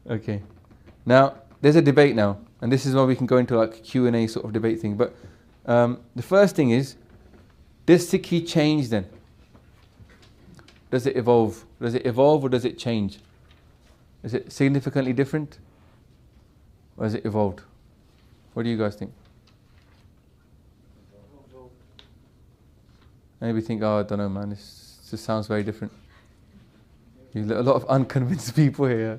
Okay. Now, there's a debate now, and this is where we can go into like Q&A sort of debate thing. But the first thing is, does Sikhi change then? Does it evolve? Does it evolve or does it change? Is it significantly different? Or has it evolved? What do you guys think? Maybe think, oh, I don't know, man, this just sounds very different. A lot of unconvinced people here.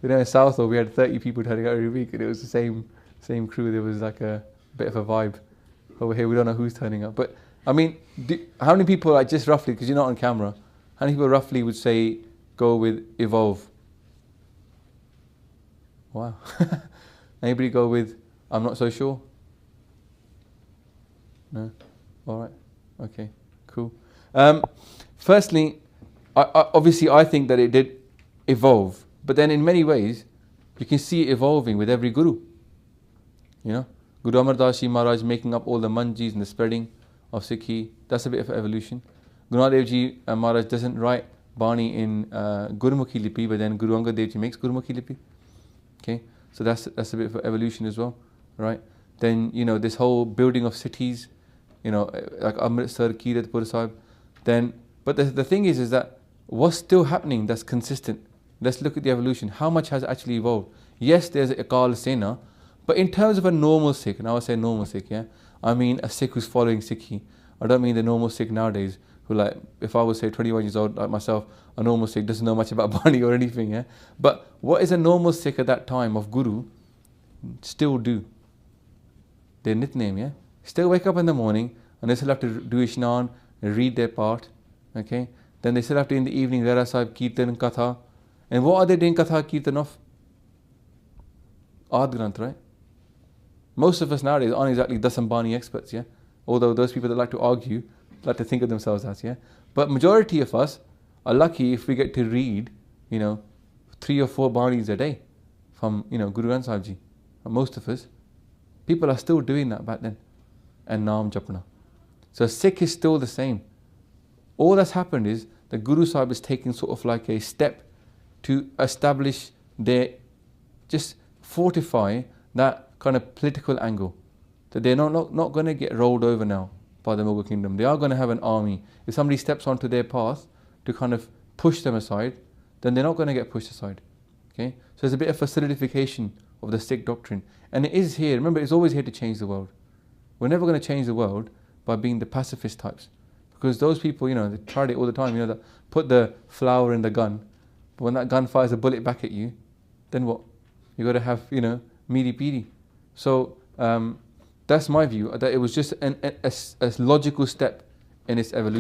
You know, in Southall, we had 30 people turning out every week, and it was the same crew. There was like a bit of a vibe. Over here, we don't know who's turning up. But, I mean, how many people, like just roughly, because you're not on camera, how many people roughly would say go with evolve? Wow. Anybody go with I'm not so sure? No? All right. Okay. Cool. Firstly, obviously I think that it did evolve, but then in many ways you can see it evolving with every guru. You know, Guru Amar Das Ji Maharaj making up all the manjis and the spreading of Sikhi, that's a bit of evolution. Guru Nanak Dev Ji Maharaj doesn't write Bani in Gurmukhi Lipi, but then Guru Angad Dev Ji makes Gurmukhi Lipi. Okay, so that's a bit of evolution as well, right? Then, you know, this whole building of cities, you know, like Amritsar, Kiratpur Sahib. Then, but the thing is that what's still happening that's consistent? Let's look at the evolution. How much has actually evolved? Yes, there's Akaal Sena, but in terms of a normal Sikh, and I would say normal Sikh, yeah, I mean a Sikh who's following Sikhi. I don't mean the normal Sikh nowadays who, like, if I was say 21 years old like myself, a normal Sikh doesn't know much about Bani or anything, yeah. But what is a normal Sikh at that time of Guru still do? Their Nitnem, yeah. Still wake up in the morning and they still have to do Ishnan, read their part, okay. Then they still have to in the evening Rara Sahib Kirtan Katha. And what are they doing Katha Kirtan of? Ad Granth, right? Most of us nowadays aren't exactly Dasambani experts, yeah. Although those people that like to argue like to think of themselves as, yeah. But majority of us are lucky if we get to read, you know, 3 or 4 Banis a day from, you know, Guru Granth Sahib Ji. And most of us, people are still doing that back then. And Naam Japna. So Sikh is still the same. All that's happened is the Guru Sahib is taking sort of like a step to establish their, just fortify that kind of political angle. That they're not going to get rolled over now by the Mughal kingdom. They are going to have an army. If somebody steps onto their path to kind of push them aside, then they're not going to get pushed aside. Okay? So there's a bit of a solidification of the Sikh doctrine. And it is here, remember, it's always here to change the world. We're never going to change the world by being the pacifist types. Because those people, you know, they tried it all the time, you know, that put the flower in the gun, but when that gun fires a bullet back at you, then what? You got to have, you know, meaty peedy. So that's my view, that it was just a logical step in its evolution.